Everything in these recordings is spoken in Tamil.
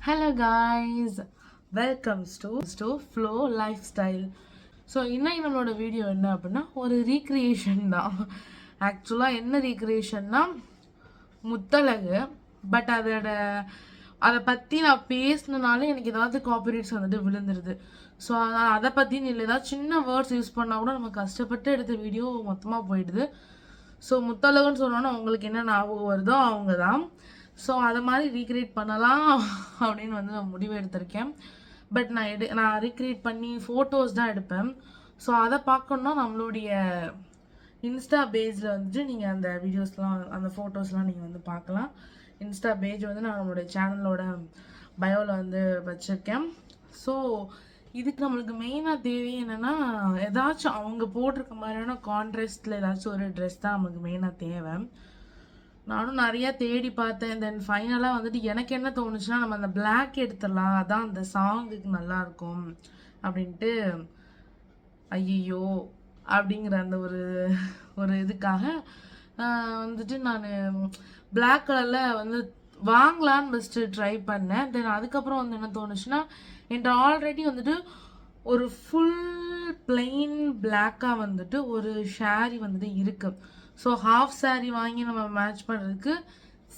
Hello guys, welcome to Flow Lifestyle. So இன்னைக்கு நம்மளோட வீடியோ என்ன அப்படின்னா ஒரு ரீக்ரியேஷன் தான். ஆக்சுவலாக என்ன ரீக்ரியேஷன்னா முத்தழகு. பட் அதை பற்றி நான் பேசினாலே எனக்கு ஏதாவது காப்பிரைட்ஸ் வந்துட்டு விழுந்துருது. ஸோ அதனால் அதை பற்றி இல்லை, ஏதாவது சின்ன வேர்ட்ஸ் யூஸ் பண்ணால் கூட நம்ம கஷ்டப்பட்டு எடுத்த வீடியோ மொத்தமாக போயிடுது. ஸோ முத்தழகுன்னு சொன்னோன்னா அவங்களுக்கு என்ன ஞாபகம் வருதோ அவங்க தான். ஸோ அதை மாதிரி ரீக்ரியேட் பண்ணலாம் அப்படின்னு வந்து நான் முடிவு எடுத்திருக்கேன். பட் நான் ரீக்ரியேட் பண்ணி ஃபோட்டோஸ் தான் எடுப்பேன். ஸோ அதை பார்க்கணுன்னா நம்மளுடைய இன்ஸ்டா பேஜில் வந்துட்டு நீங்கள் அந்த வீடியோஸ்லாம் அந்த ஃபோட்டோஸ்லாம் நீங்கள் வந்து பார்க்கலாம். இன்ஸ்டா பேஜ் வந்து நான் நம்மளுடைய சேனலோட பயோவில் வந்து வச்சுருக்கேன். ஸோ இதுக்கு நம்மளுக்கு மெயினாக தேவை என்னென்னா ஏதாச்சும் அவங்க போட்டிருக்க மாதிரியான கான்ட்ராஸ்டில் ஏதாச்சும் ஒரு ட்ரெஸ் தான் நம்மளுக்கு மெயினாக தேவை. நானும் நிறையா தேடி பார்த்தேன். தென் ஃபைனலாக வந்துட்டு எனக்கு என்ன தோணுச்சுன்னா நம்ம அந்த பிளாக் எடுத்துடலாம், அதான் அந்த சாங்குக்கு நல்லாயிருக்கும் அப்படின்ட்டு ஐயோ அப்படிங்கிற அந்த ஒரு இதுக்காக வந்துட்டு நான் பிளாக் கலரில் வந்து வாங்கலான்னு ஃபஸ்ட்டு ட்ரை பண்ணேன். தென் அதுக்கப்புறம் வந்து என்ன தோணுச்சுன்னா என்கிட்ட ஆல்ரெடி வந்துட்டு ஒரு ஃபுல் பிளெயின் பிளாக்காக வந்துட்டு ஒரு ஷேரி வந்துட்டு இருக்குது. ஸோ ஹாஃப் சாரீ வாங்கி நம்ம மேட்ச் பண்ணுறதுக்கு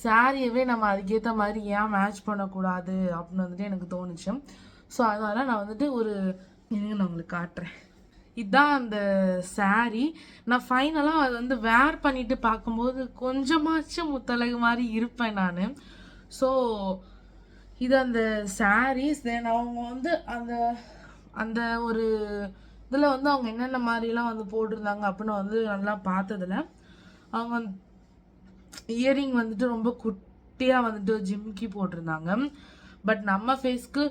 சாரியவே நம்ம அதுக்கேற்ற மாதிரி ஏன் மேட்ச் பண்ணக்கூடாது அப்படின்னு வந்துட்டு எனக்கு தோணுச்சு. ஸோ அதனால் நான் வந்துட்டு நான் உங்களுக்கு காட்டுறேன். இதுதான் அந்த சாரீ. நான் ஃபைனலாக அது வந்து வேர் பண்ணிட்டு பார்க்கும்போது கொஞ்சமாச்சும் முத்தழகு மாதிரி இருப்பேன் நான். ஸோ இது அந்த சாரீஸ். தென் அவங்க வந்து அந்த ஒரு இதில் வந்து அவங்க என்னென்ன மாதிரிலாம் வந்து போட்டிருந்தாங்க அப்படின்னு வந்து நல்லா பார்த்ததில்ல. அவங்க இயரிங் வந்துட்டு ரொம்ப குட்டியாக வந்துட்டு ஜிம்கி போட்டிருந்தாங்க. பட் நம்ம ஃபேஸ்க்கு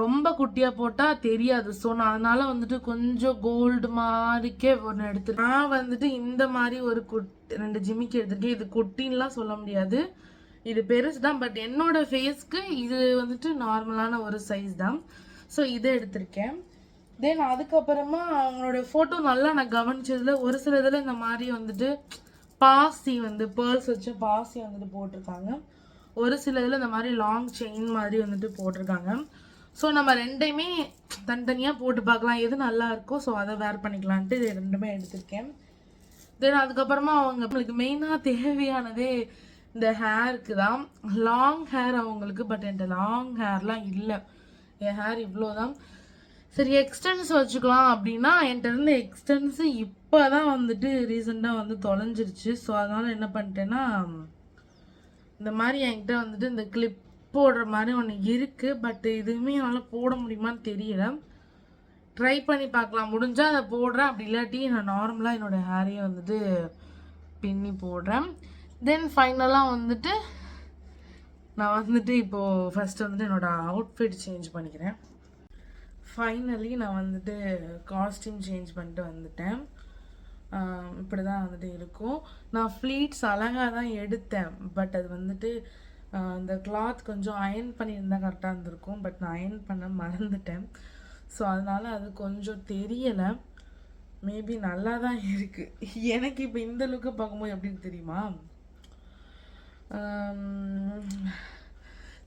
ரொம்ப குட்டியாக போட்டால் தெரியாது. ஸோ நான் அதனால் வந்துட்டு கொஞ்சம் கோல்டு மாதிரிக்கே ஒன்று எடுத்துருக்கேன். நான் வந்துட்டு இந்த மாதிரி ஒரு 2 ஜிமிக்கி எடுத்திருக்கேன். இது குட்டின்லாம் சொல்ல முடியாது, இது பெருசு தான். பட் என்னோட ஃபேஸ்க்கு இது வந்துட்டு நார்மலான ஒரு சைஸ் தான். ஸோ இதை எடுத்திருக்கேன். தென் அதுக்கப்புறமா அவங்களோட ஃபோட்டோ நல்லா நான் கவனிச்சதில் ஒரு சில இதில் இந்த மாதிரி வந்துட்டு பாசி வந்து பேர்ல்ஸ் வச்சு பாசி வந்துட்டு போட்டிருக்காங்க. ஒரு சில இதில் இந்த மாதிரி லாங் செயின் மாதிரி வந்துட்டு போட்டிருக்காங்க. ஸோ நம்ம ரெண்டையுமே தனித்தனியாக போட்டு பார்க்கலாம் எது நல்லா இருக்கோ. ஸோ அதை வேர் பண்ணிக்கலான்ட்டு இது ரெண்டுமே எடுத்திருக்கேன். தென் அதுக்கப்புறமா அவங்களுக்கு மெயினாக தேவையானதே இந்த ஹேருக்கு தான். லாங் ஹேர் அவங்களுக்கு. பட் என்கிட்ட லாங் ஹேர்லாம் இல்லை, என் ஹேர் இவ்வளோ தான். சரி எக்ஸ்டென்ஸ் வச்சுக்கலாம் அப்படின்னா என்கிட்ட இருந்த எக்ஸ்டென்ஸு இப்போ தான் வந்துட்டு ரீசெண்டாக வந்து தொலைஞ்சிருச்சு. ஸோ அதனால் என்ன பண்ணிட்டேன்னா இந்த மாதிரி என்கிட்ட வந்துட்டு இந்த கிளிப் போடுற மாதிரி ஒன்று இருக்குது. பட் இதுவுமே என்னால் போட முடியுமான்னு தெரியல. ட்ரை பண்ணி பார்க்கலாம், முடிஞ்சால் அதை போடுறேன். அப்படி இல்லாட்டி நான் நார்மலாக என்னோடய ஹேரையை வந்துட்டு பின்னி போடுறேன். தென் ஃபைனலாக வந்துட்டு நான் வந்துட்டு இப்போது ஃபஸ்ட்டு வந்துட்டு என்னோடய அவுட்ஃபிட் சேஞ்ச் பண்ணிக்கிறேன். ஃபைனலி நான் வந்துட்டு காஸ்டியூம் சேஞ்ச் பண்ணிட்டு வந்துட்டேன். இப்படி தான் வந்துட்டு இருக்கும். நான் ஃப்ளீட்ஸ் அழகாக தான் எடுத்தேன். பட் அது வந்துட்டு இந்த கிளாத் கொஞ்சம் அயர்ன் பண்ணியிருந்தால் கரெக்டாக இருந்திருக்கும். பட் நான் அயர்ன் பண்ண மறந்துட்டேன். ஸோ அதனால் அது கொஞ்சம் தெரியலை. மேபி நல்லா தான் இருக்குது. எனக்கு இப்போ இந்த லுக்கை பார்க்கும்போது எப்படின்னு தெரியுமா?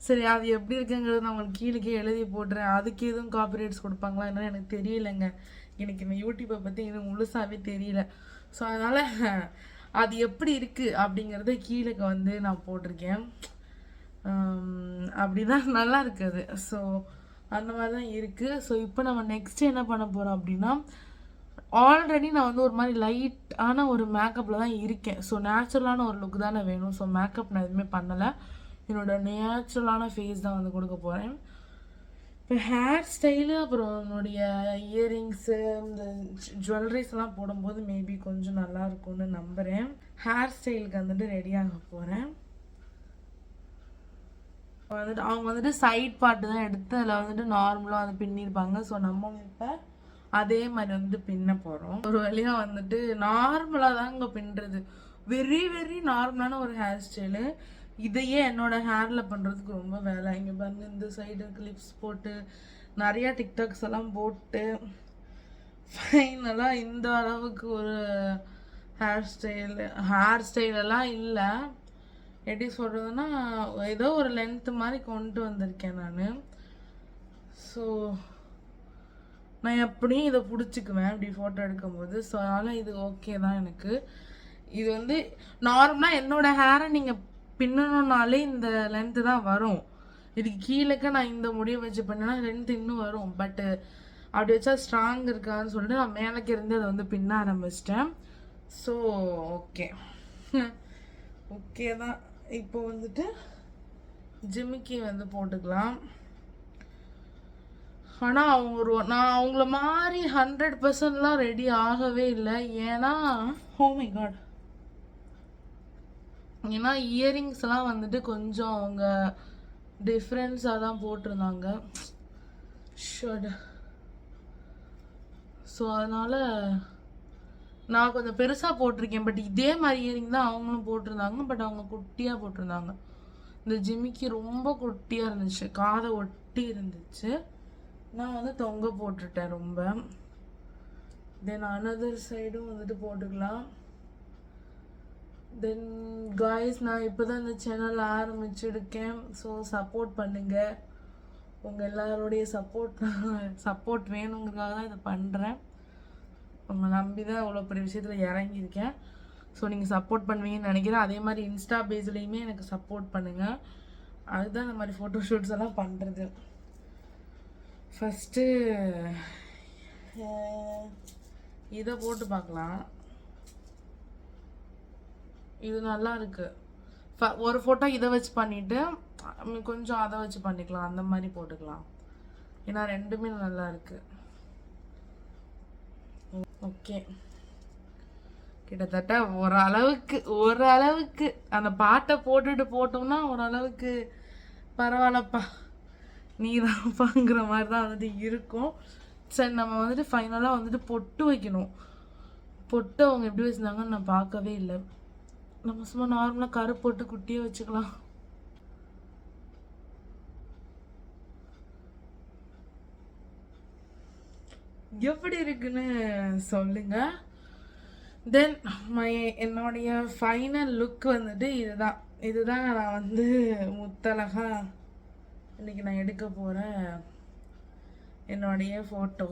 சரி அது எப்படி இருக்குங்கிறது நான் உங்களுக்கு கீழே எழுதி போட்டுறேன். அதுக்கு எதுவும் காப்பிரைட்ஸ் கொடுப்பாங்களா என்னன்னு எனக்கு தெரியலைங்க. எனக்கு இந்த யூடியூப்பை பற்றி இன்னும் முழுசாகவே தெரியல. ஸோ அதனால் அது எப்படி இருக்குது அப்படிங்கிறத கீழே வந்து நான் போட்டிருக்கேன். அப்படி தான் நல்லா இருக்குது. ஸோ அந்த மாதிரி தான் இருக்குது. ஸோ இப்போ நம்ம நெக்ஸ்ட்டு என்ன பண்ண போகிறோம் அப்படின்னா ஆல்ரெடி நான் வந்து ஒரு மாதிரி லைட்டான ஒரு மேக்கப்பில் தான் இருக்கேன். ஸோ நேச்சுரலான ஒரு லுக் தானே வேணும். ஸோ மேக்கப் நான் எதுவுமே பண்ணலை, என்னோடய நேச்சுரலான ஃபேஸ் தான் வந்து கொடுக்க போகிறேன். இப்போ ஹேர் ஸ்டைலு அப்புறம் என்னுடைய இயரிங்ஸு இந்த ஜுவல்லரிஸ்லாம் போடும்போது மேபி கொஞ்சம் நல்லா இருக்கும்னு நம்புகிறேன். ஹேர் ஸ்டைலுக்கு வந்துட்டு ரெடியாக போகிறேன். வந்துட்டு அவங்க வந்துட்டு சைட் பார்ட்டு தான் எடுத்து அதில் வந்துட்டு நார்மலாக வந்து பின்னிருப்பாங்க. ஸோ நம்ம இப்போ அதே மாதிரி வந்து பின்ன போகிறோம். ஒரு வழியாக வந்துட்டு நார்மலாக தாங்க பின்னுறது, வெரி வெரி நார்மலான ஒரு ஹேர் ஸ்டைலு. இதையே என்னோட ஹேரில் பண்ணுறதுக்கு ரொம்ப வேலை. இங்கே பாருங்க, இந்த சைடு கிளிப்ஸ் போட்டு நிறையா டிக்டாக்ஸ் எல்லாம் போட்டு ஃபைனலாக இந்த அளவுக்கு ஒரு ஹேர் ஸ்டைலெல்லாம் இல்லை. எப்படி சொல்கிறதுன்னா ஏதோ ஒரு லென்த்து மாதிரி கொண்டு வந்திருக்கேன் நான். ஸோ நான் எப்படியும் இதை பிடிச்சிக்குவேன் இப்படி ஃபோட்டோ எடுக்கும்போது. ஸோ அதனால் இது ஓகே தான் எனக்கு. இது வந்து நார்மலாக என்னோடய ஹேரை நீங்கள் பின்னணுன்னாலே இந்த லென்த்து தான் வரும். இதுக்கு கீழே நான் இந்த முடிவை வச்சு பண்ணேன்னா லென்த்து இன்னும் வரும். பட்டு அப்படி வச்சா ஸ்ட்ராங் இருக்கான்னு சொல்லிட்டு நான் மேலக்கு இருந்து அதை வந்து பின்ன ஆரம்பிச்சிட்டேன். ஸோ ஓகே ஓகே தான். இப்போ வந்துட்டு ஜிமிக்கி வந்து போட்டுக்கலாம். ஆனால் நான் அவங்கள மாதிரி 100%லாம் ரெடி ஆகவே இல்லை. ஏன்னா ஓ மை காட், ஏன்னா இயரிங்ஸ்லாம் வந்துட்டு கொஞ்சம் அவங்க டிஃப்ரென்ஸாக தான் போட்டிருந்தாங்க. ஷட். ஸோ அதனால் நான் கொஞ்சம் பெருசாக போட்டிருக்கேன். பட் இதே மாதிரி இயரிங் தான் அவங்களும் போட்டிருந்தாங்க. பட் அவங்க குட்டியாக போட்டிருந்தாங்க. இந்த ஜிமிக்கி ரொம்ப குட்டியாக இருந்துச்சு, காதை ஒட்டி இருந்துச்சு. நான் வந்து தொங்க போட்டுட்டேன் ரொம்ப. தென் அனதர் சைடும் வந்துட்டு போட்டுக்கலாம். தென் காய்ஸ், நான் இப்போ தான் இந்த சேனல் ஆரம்பிச்சிருக்கேன். ஸோ சப்போர்ட் பண்ணுங்கள். உங்கள் எல்லாருடைய சப்போர்ட் வேணுங்கிறதுக்காக தான் இதை பண்ணுறேன். உங்களை நம்பி தான் இவ்வளோ பெரிய விஷயத்தில் இறங்கியிருக்கேன். ஸோ நீங்கள் சப்போர்ட் பண்ணுவீங்கன்னு நினைக்கிறேன். அதே மாதிரி இன்ஸ்டா பேஜ்லேயுமே எனக்கு சப்போர்ட் பண்ணுங்கள். அதுதான் இந்த மாதிரி ஃபோட்டோ ஷூட்ஸ் எல்லாம் பண்ணுறது. ஃபஸ்ட்டு இதை போட்டு பார்க்கலாம். இது நல்லா இருக்கு. ஒரு ஃபோட்டோ இதை வச்சு பண்ணிவிட்டு கொஞ்சம் அதை வச்சு பண்ணிக்கலாம். அந்த மாதிரி போட்டுக்கலாம். ஏன்னா ரெண்டுமே நல்லா இருக்கு. ஓகே, கிட்டத்தட்ட ஓரளவுக்கு அந்த பாட்டை போட்டுட்டு போட்டோம்னா ஓரளவுக்கு பரவாயில்லப்பா, நீ தான்ப்பாங்கிற மாதிரி தான் வந்துட்டு இருக்கும். சரி, நம்ம வந்துட்டு ஃபைனலாக வந்துட்டு பொட்டு வைக்கணும். பொட்டு அவங்க எப்படி வச்சுருந்தாங்கன்னு நான் பார்க்கவே இல்லை. நம்ம சும்மா நார்மலாக கரு போட்டு குட்டியே வச்சுக்கலாம். எப்படி இருக்குன்னு சொல்லுங்க. தென் என்னுடைய ஃபைனல் லுக் வந்துட்டு இதுதான் நான் வந்து முத்தழகா இன்னைக்கு நான் எடுக்க போகிற என்னுடைய ஃபோட்டோ.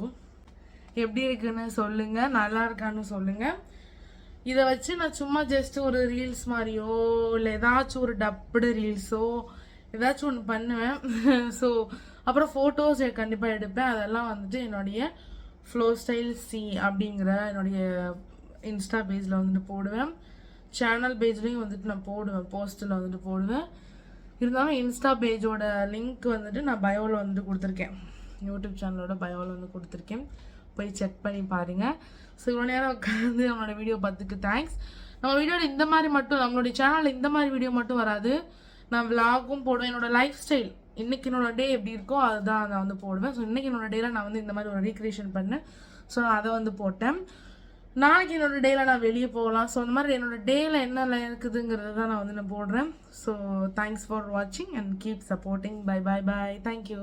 எப்படி இருக்குன்னு சொல்லுங்க, நல்லா இருக்கான்னு சொல்லுங்க. இதை வச்சு நான் சும்மா ஜஸ்ட் ஒரு ரீல்ஸ் மாதிரியோ இல்லை ஏதாச்சும் ஒரு டப்புடு ரீல்ஸோ ஏதாச்சும் ஒன்று பண்ணுவேன். ஸோ அப்புறம் ஃபோட்டோஸ் கண்டிப்பாக எடுப்பேன். அதெல்லாம் வந்துட்டு என்னுடைய ஃப்ளோ ஸ்டைல் சி அப்படிங்கிற என்னுடைய இன்ஸ்டா பேஜில் வந்துட்டு போடுவேன். சேனல் பேஜ்லேயும் வந்துட்டு நான் போடுவேன், போஸ்ட்டில் வந்துட்டு போடுவேன். இருந்தாலும் இன்ஸ்டா பேஜோட லிங்க் வந்துட்டு நான் பயோவில் வந்துட்டு கொடுத்துருக்கேன். யூடியூப் சேனலோட பயோவில் வந்து கொடுத்துருக்கேன். போய் செக் பண்ணி பாருங்கள். ஸோ இவ்வளோ நேரம் உட்காந்து நம்மளோட வீடியோ பார்த்துக்கு தேங்க்ஸ். நம்ம வீடியோவில் இந்த மாதிரி மட்டும் நம்மளுடைய சேனலில் இந்த மாதிரி வீடியோ மட்டும் வராது. நான் விலாகும் போடுவேன். என்னோடய லைஃப் ஸ்டைல் இன்றைக்கி என்னோடய டே எப்படி இருக்கோ அதுதான் நான் வந்து போடுவேன். ஸோ இன்றைக்கி என்னோடய டேயில் நான் வந்து இந்த மாதிரி ஒரு ரீக்ரியேஷன் பண்ணேன். ஸோ நான் அதை வந்து போட்டேன். நாளைக்கு என்னோடய டேயில் நான் வெளியே போகலாம். ஸோ அந்த மாதிரி என்னோடய டேயில் என்ன இருக்குதுங்கிறத தான் நான் வந்து நான் போடுறேன். ஸோ தேங்க்ஸ் ஃபார் வாட்சிங் and keep supporting. Bye bye bye. Thank you.